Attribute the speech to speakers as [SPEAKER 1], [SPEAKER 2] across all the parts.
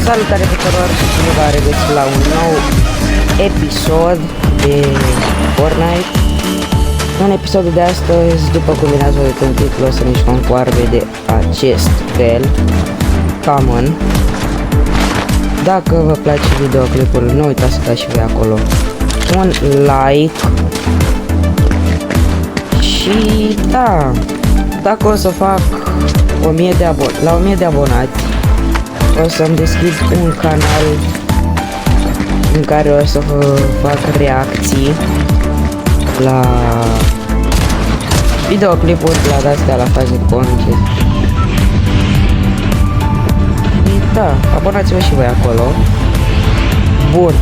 [SPEAKER 1] Salutare tuturor și bine v-am regăsit la un nou episod de Fortnite. În episodul de astăzi, după cum bine ați văzut în titlu, o să ne jucăm cu arme de acest fel, Common. Dacă vă place videoclipul, nu uitați să dați și voi acolo un like. Și da, dacă o să fac 1000 de la 1000 de abonați, o să-mi deschid un canal în care o să fac reacții la videoclipuri, la de-astea, la faze de bonus. Da, abonați-vă și voi acolo. Bun,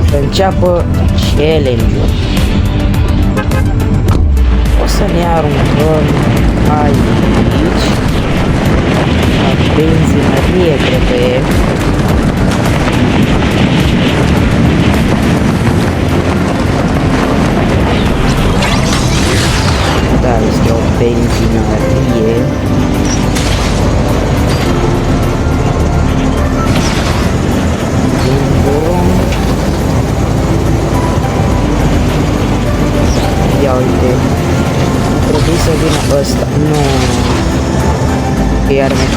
[SPEAKER 1] să înceapă challenge-ul. O să ne aruncăm aici la benzinărie, cred că e. Da, este o benzinărie. Ia uite, trebuie să vină ăsta, nu, e arme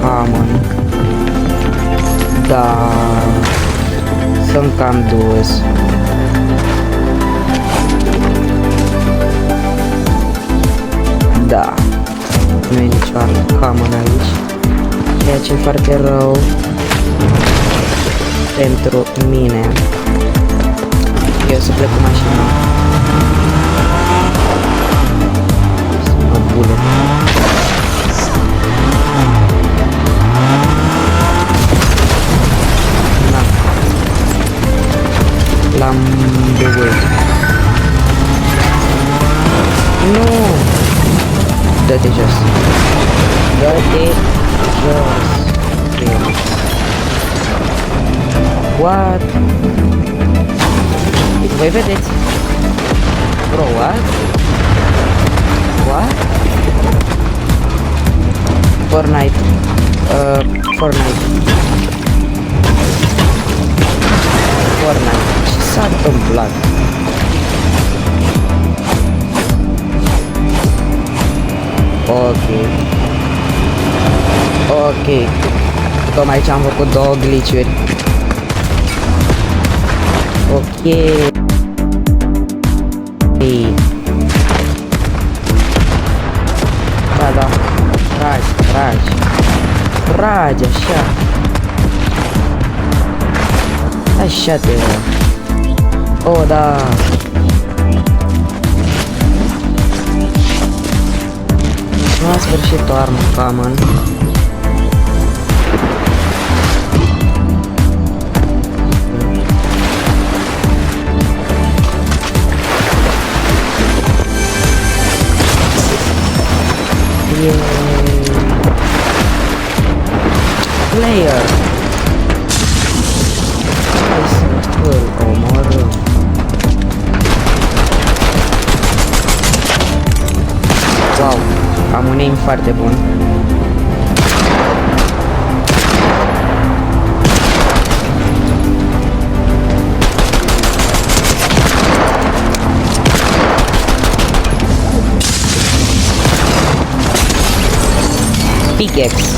[SPEAKER 1] Common, da, sunt cam dus. Da, nu e nicio armă Common aici, ceea ce e foarte rău pentru mine. Eu să plec cu mașina. Să mă bulă. Na. L-am băut. Nu! Dă-te jos. Dă-te jos. What? Voi vedeți? Bro, what? What? Fortnite. Fortnite. Ce s-a întâmplat? Ok. Tocmai ce am făcut două glitch-uri. Ok. Da, tragi, așa. Așa te vă. Oh, da. Nu a sfârșit o armă Common. Player. Hai să îl omorâm. Wow, am un aim foarte bun. Pickaxe.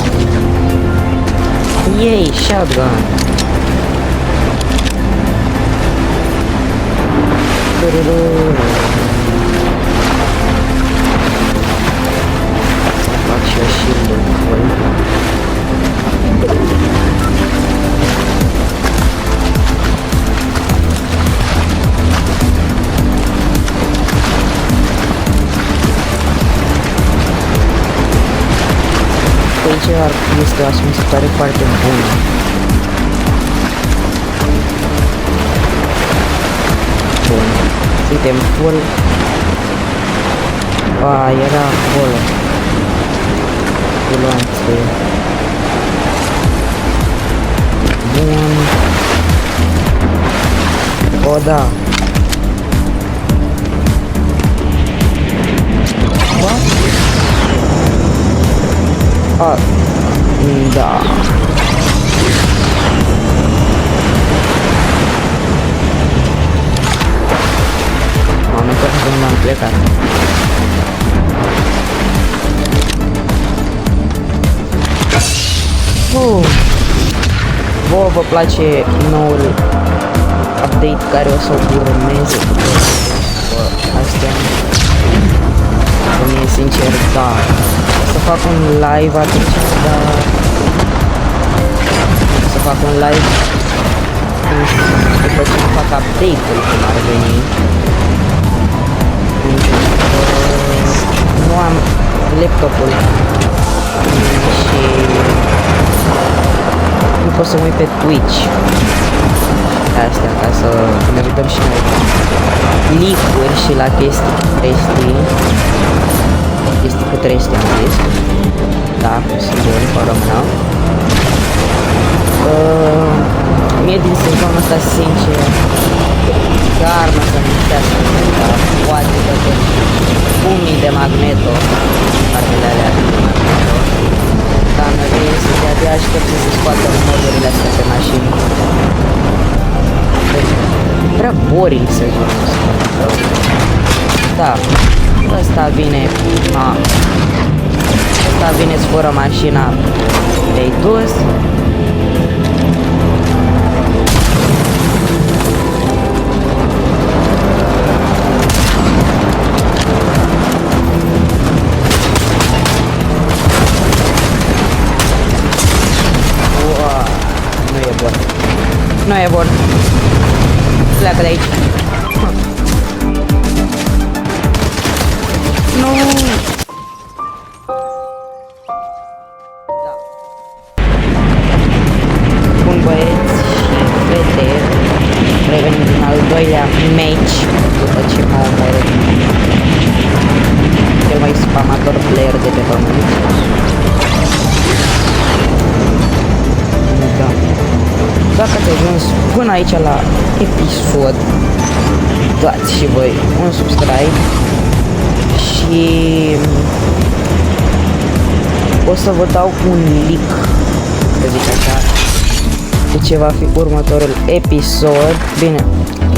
[SPEAKER 1] Yay, shotgun. Fac și o shield-ul cu voi. Aici este o ascunsătoare foarte bună. Bun, suntem full. Era acolo. Culoanțe. Bun. O, da. What? Da. M-am întors când m-am plecat. Vouă vă place noul update care o să urmeze după astea? Mie sincer, da. O să fac un live atunci, dar o să fac un live după ce fac update-ul cum ar veni. Nu am laptopul și nu pot să mă uit pe Twitch. Astea, ca să ne uităm și noi leak-uri și la chestii cu trestii am zis. Da, sunt bun, pe română. Mie din sezonul ăsta, sincer, chiar nu o să-mi lipsească, dar poate că pumnii de Magneto, partele alea de Magneto, dar noi de-abia aștept să se scoată modurile astea pe mașini. Prea boring sezonul ăsta. Da, ăsta vine, ăsta vine-ți fără mașina, te-ai dus. Nu e bun. Pleacă de aici. Nu. Da. Bun, băieți și fete, revenim din al doilea match după ce m-a omorât cel mai spamator player de pe pământ. Da. Dacă ați ajuns până aici la episod, dați și voi un subscribe și o să vă dau un leak, să zic așa, de ce va fi următorul episod. Bine,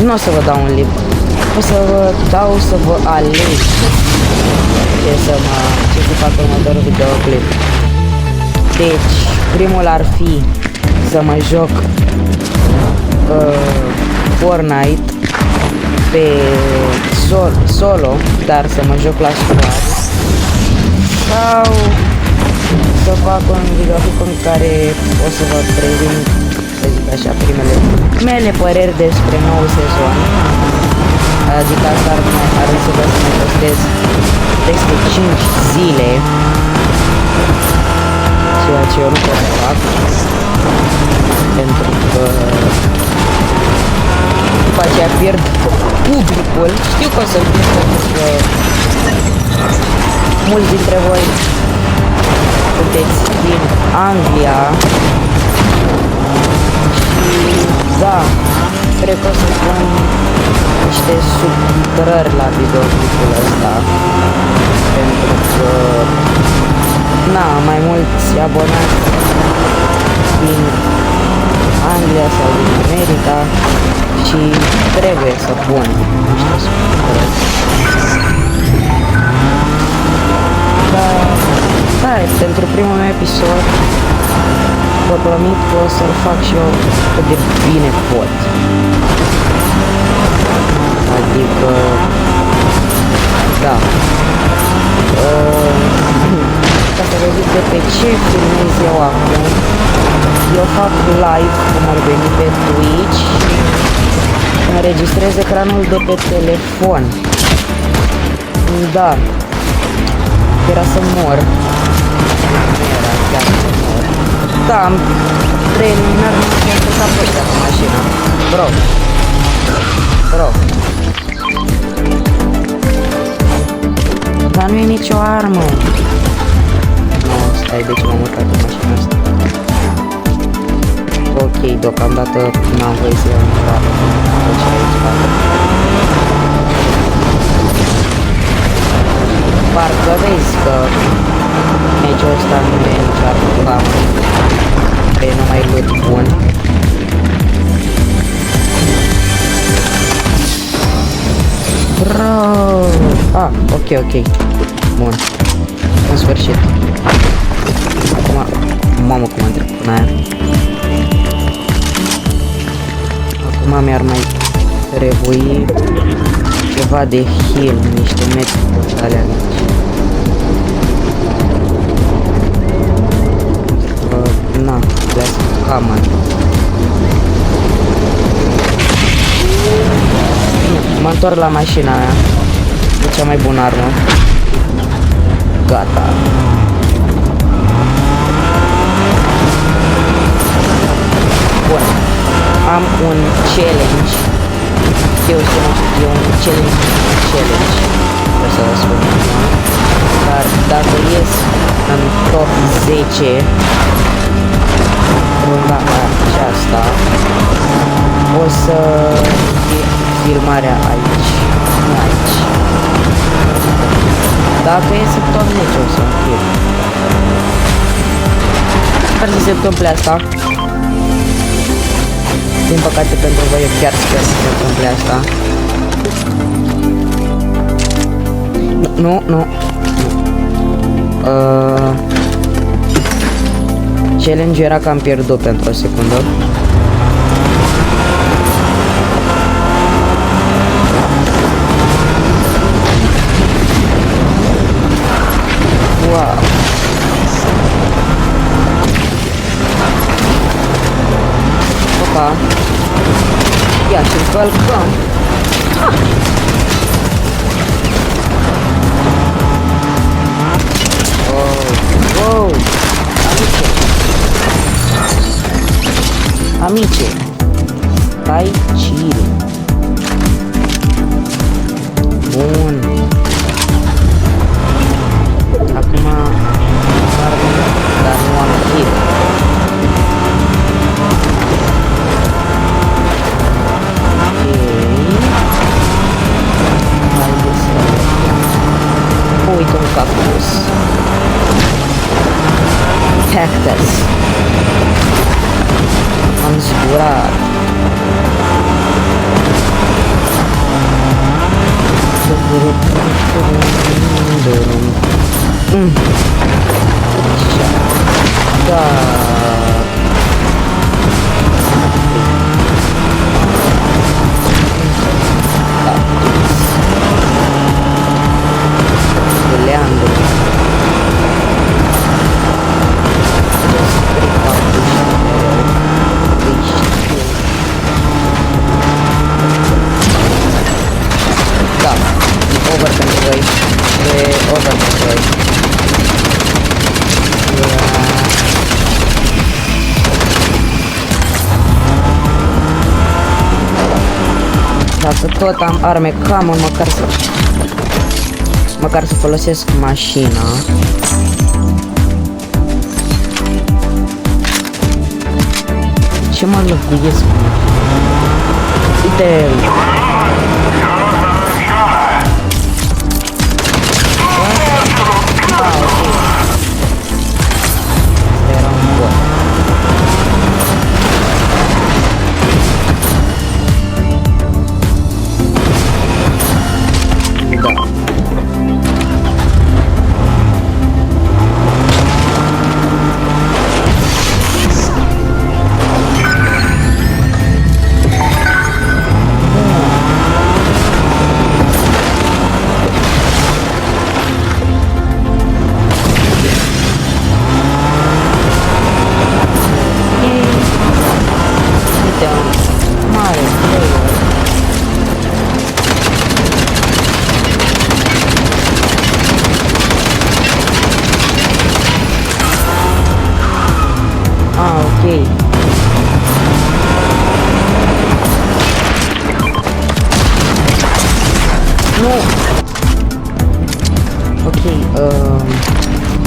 [SPEAKER 1] nu o să vă dau un leak, o să vă dau să vă aleg ce să fac următorul videoclip. Deci, primul ar fi să mă joc Fortnite pe solo, dar să mă joc la squad, sau să fac un videoclip în care o să vă prezint, să zic așa, primele mele păreri despre nou sezon. Adică asta ar însemna să mă postez peste 5 zile, ceea ce eu nu pot să fac, pentru că după aceea pierd publicul. Știu că o să pierd, pentru că mulți dintre voi sunteți din Anglia și da, cred că o să pun niște subtitrări la videoclipul ăsta, pentru că na, mai mulți abonați din Anglia sau din America și trebuie să pun niște subtitrări. Dar, da, pentru primul meu episod vă promit că o să-l fac și eu cât de bine pot. Adică, da. Ca să vă zic de pe ce filmez eu acum, eu fac live cum ar veni pe Twitch și înregistrez ecranul de pe telefon. Da, era să mor. Nu era chiar să mor. Da, am preliminar nu mi-a plecat pe ăștia cu mașina. Bro. Dar nu e nicio armă. Nu, stai, de ce m-am urcat în mașina asta? Ok, deocamdată n-am voie să iau nicio armă. Deci aici facă. Parcă vezi că meciul ăsta nu e nici armă cu armă. e numai loot bun. Bro! Ah, ok. Bun. În sfârșit. Acum, mamă cum am trecut până aia. Acum mi-ar mai trebui ceva de heal, niște metri alea mici. Na, let's come on. Mă întorc la mașina mea. E cea mai bună armă. Gata. Bun. Am un challenge. Eu știu, e un challenge. Vreau să vă spun. Dar dacă ies în top 10 runda aceasta, o să fie filmarea aici, nu aici. Dacă iese tot 10 o să fie. Sper să se întâmple asta. Din păcate pentru voi eu chiar sper să se întâmple asta. Nu. Challenge era că am pierdut pentru o secundă. Wow. Opa. Ia și welcome. Oh. Amice, stai chill. Bun. Acum dar nu am kill. Uite un cactus. Cactus. Am zburat. Da. Leandro. Da, e over pentru voi. E over pentru voi. Dacă tot am arme cam, măcar să folosesc mașina. Ce mă lăguiesc? Uite!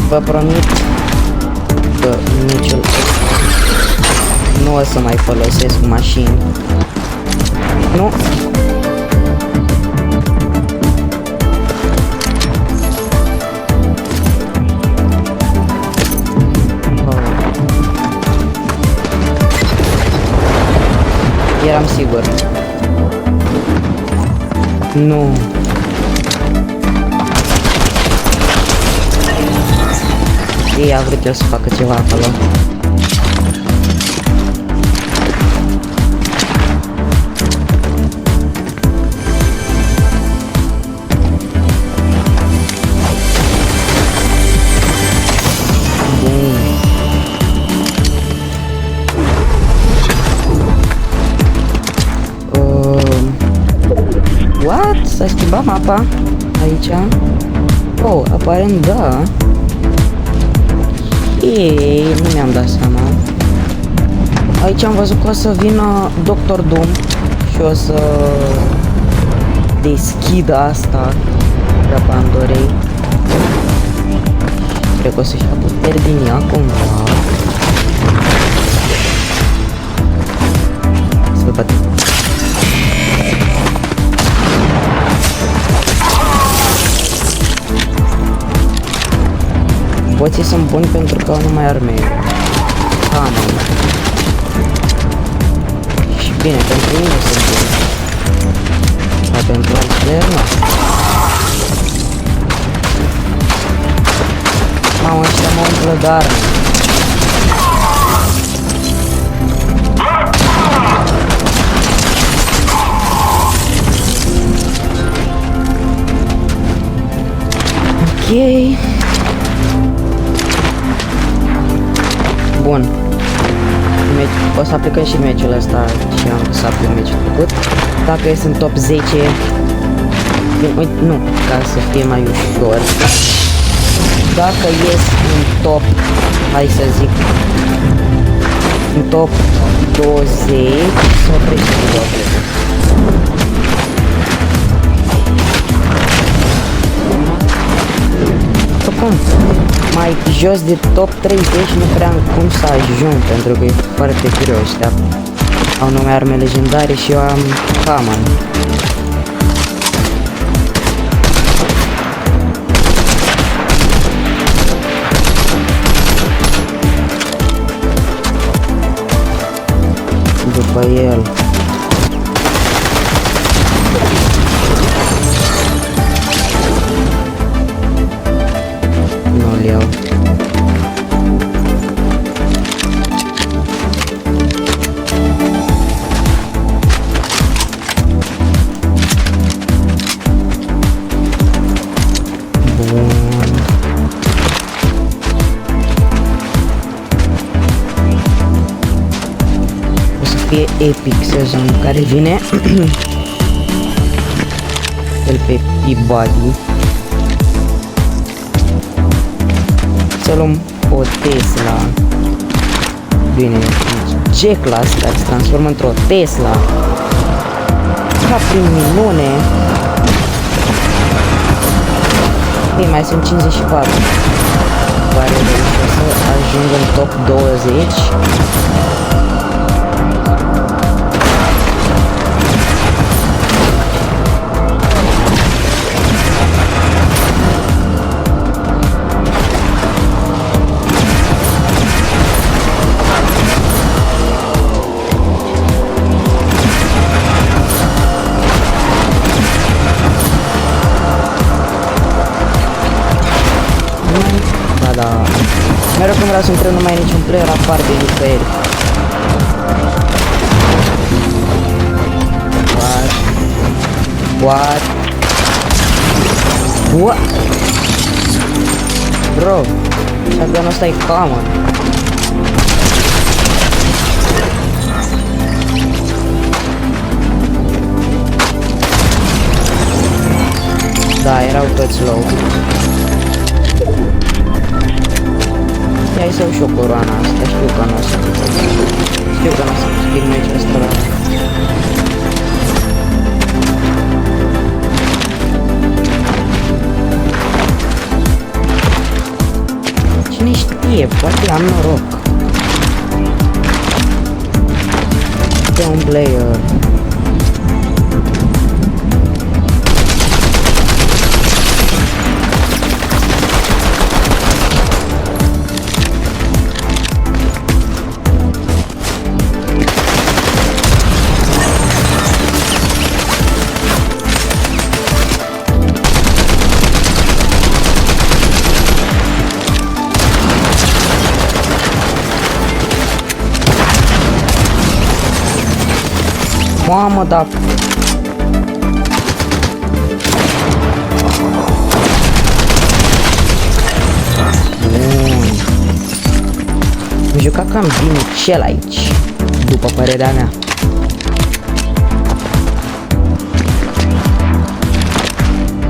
[SPEAKER 1] Vă promit că nu o să mai folosesc mașini. Nu. Nu. Ei a vrut el să facă ceva acolo. What? S-a schimbat mapa aici? Oh, aparent da. Ei, nu mi-am dat seama. Aici am văzut că o să vină Dr. Doom și o să deschidă asta de Pandorei. Cred că o să-și ia puteri din ea cumva. Să văd. Boții sunt buni pentru că au numai arme. Mă. Și bine, pentru mine sunt buni. Dar pentru altele nu. Mamă, ăștia mă umplă de arme. Ok. Bun. O să aplicăm și meciul ăsta și am să aplic meciul trecut. Dacă ies în top 10, nu, ca să fie mai ușor. Dacă ies în top, hai să zic, în top 20, să oprește videoul. Oricum, mai jos de top 30 nu prea am cum să ajung, pentru că e foarte greu. Ăștia au numai arme legendare și eu am Haman. După el nu-l iau. E epic sezonul care vine. El pe Peabody. Să luăm o Tesla. Bine, G-Class care se transformă într-o Tesla. Ca prin minune. Ei, mai sunt 54. Pare reușit să ajung în top 20. Mereu când vreau să intră, nu mai e niciun player apar de nicăieri. What? Bro, shotgun-ul ăsta e common. Da, erau toți low. Hai să iau și o coroana asta, știu că nu o să câștig meciul ăsta la... Cine știe, poate am noroc. De un player. Mamă, da. Bun. Am jucat cam bine cel aici, după părerea mea.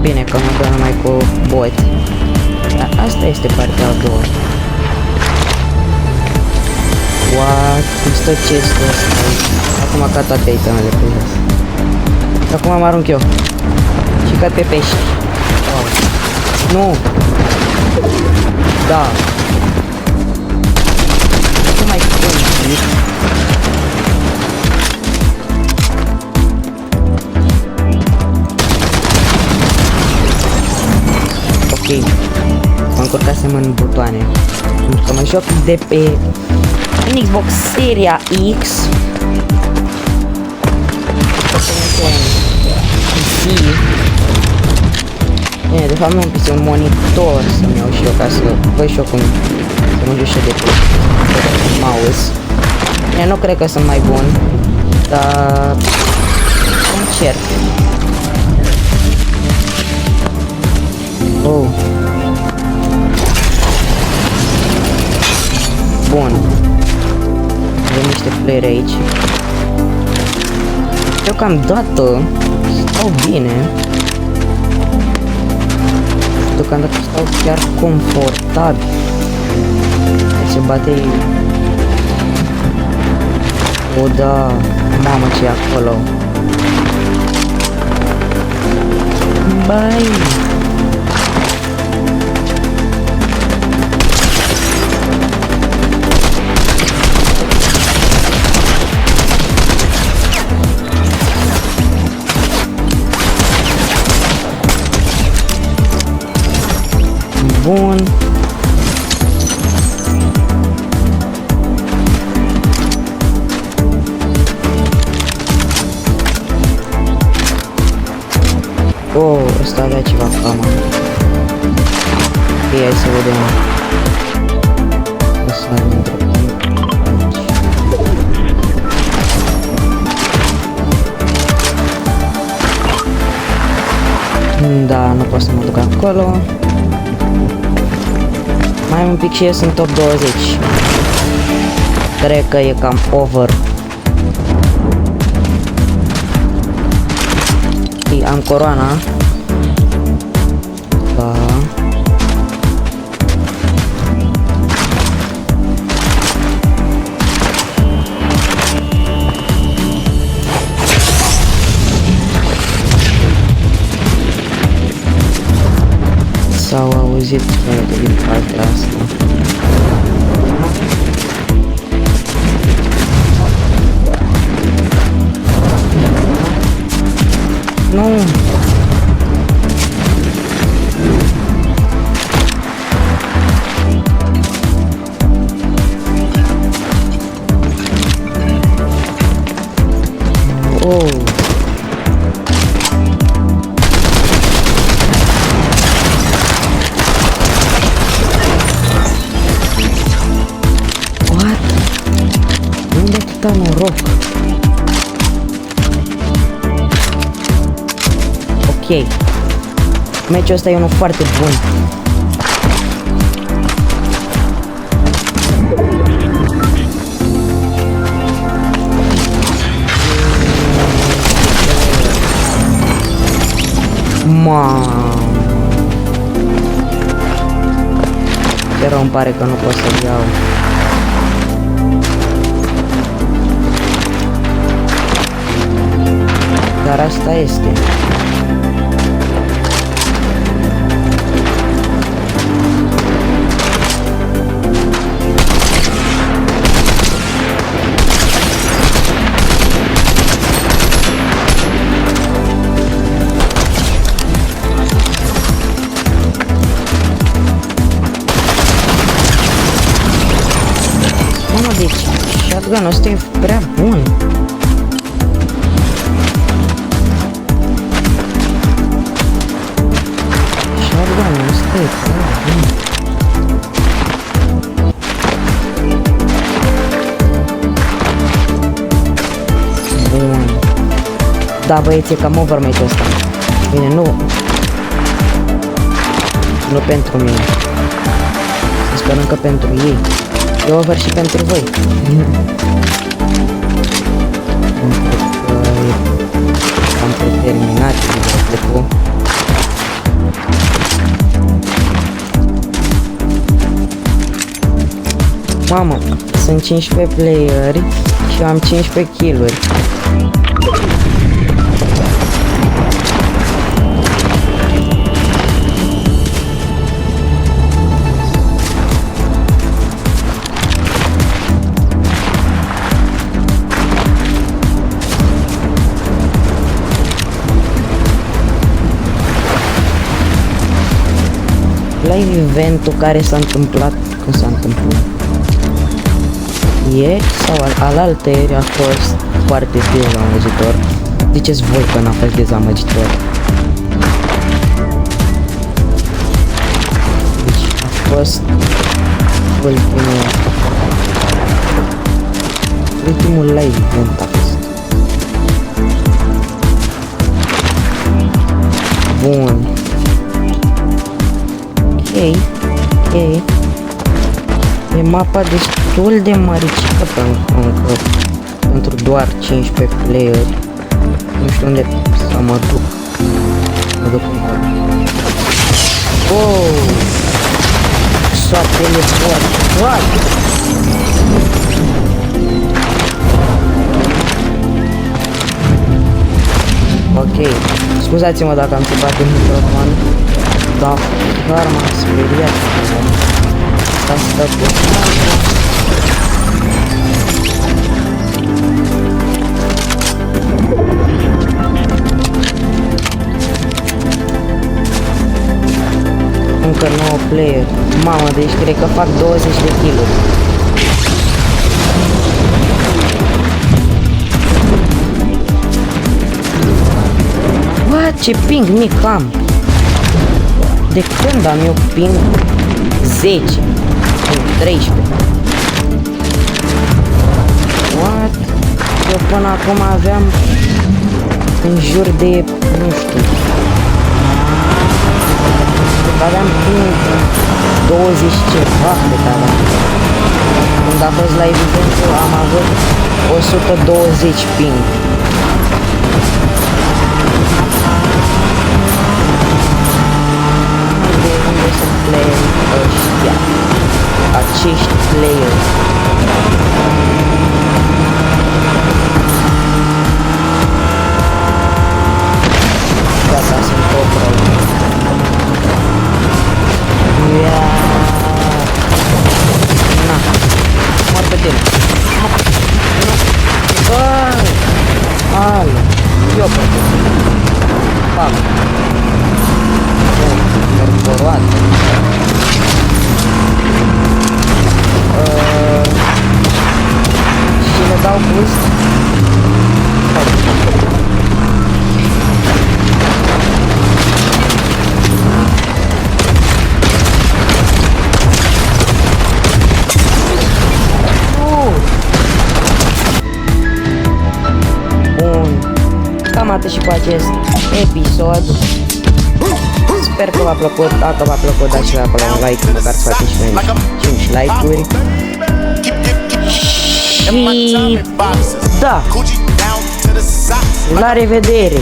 [SPEAKER 1] Bine că mă dă numai cu bot. Dar asta este partea a doua. What? Cum stă chestul ăsta aici? Acum ca toate itemele pe jos. Și acum mă arunc eu. Și cad pe pești. Oh. Nu! Da! Nu mai complic. Ok. Mă încurcasem în butoane. Pentru că mă joc de pe în Xbox Seria X. PC. Bine, de fapt nu un PC, un monitor să-mi iau și eu ca să văd și eu cum să mă joc și de pe mouse. Bine, nu cred că sunt mai bun, dar încerc. Oh. Bun. Avem niște player aici. Deocamdată stau bine. Deocamdată stau chiar confortabil. Se bate. O, da. Mamă, ce e acolo. Bye. Bun. Oh, ăsta avea ceva cam. Ok, hai să vedem. O să ne îndreptăm aici. Da, nu pot să mă duc acolo. Mai un pic și ies în top 20. Cred că e cam over. Am coroana. Da. S-au auzit toate din partea asta. Nu! Oh! Noroc. Ok. Meciul ăsta e unul foarte bun. Mamă. Chiar îmi pare că nu pot să-l iau. Dar asta este. Mamă, deci shotgun-ul ăsta e prea bun. Bun. Da, băieți, e cam overmate ăsta. Bine, nu. Nu pentru mine. Sperăm că pentru ei. E over și pentru voi. Am preterminat cu. Mamă, sunt 15 playeri și am 15 kill-uri. La eventul care s-a întâmplat, când s-a întâmplat? Ieri sau alaltăieri a fost foarte dezamăgitor. Ziceți voi că n-a fost dezamăgitor. Deci a fost ultimul live event a fost. Bun. Ok. E mapa destul de maricită pentru doar 15 playeri. Nu știu unde să mă duc. Mă duc în mare. Oh! Soartele foarte. Ok. Scuzați-mă dacă am țipat în microfon. Dar doar m-am speriat. Asta cu încă 9 player. Mamă, deci cred că fac 20 de kill-uri. What? Ce ping mic am? De când am eu ping 10? 13. What? Eu până acum aveam în jur de, nu știu, aveam ping 20 ceva de aveam. Când a fost la evidentul am avut 120 ping. De unde sunt player ăștia? Acești player. Gata, sunt top rău. Na, mor pe tine. Băi! Alo, eu pe tine. Fac. Corporat. Și le dau boost. Bun. Cam atât și cu acest episod. Sper că v-a plăcut. Dacă v-a plăcut, dați și acolo un like, măcar să faceți și noi 5 like-uri. Și da, la revedere!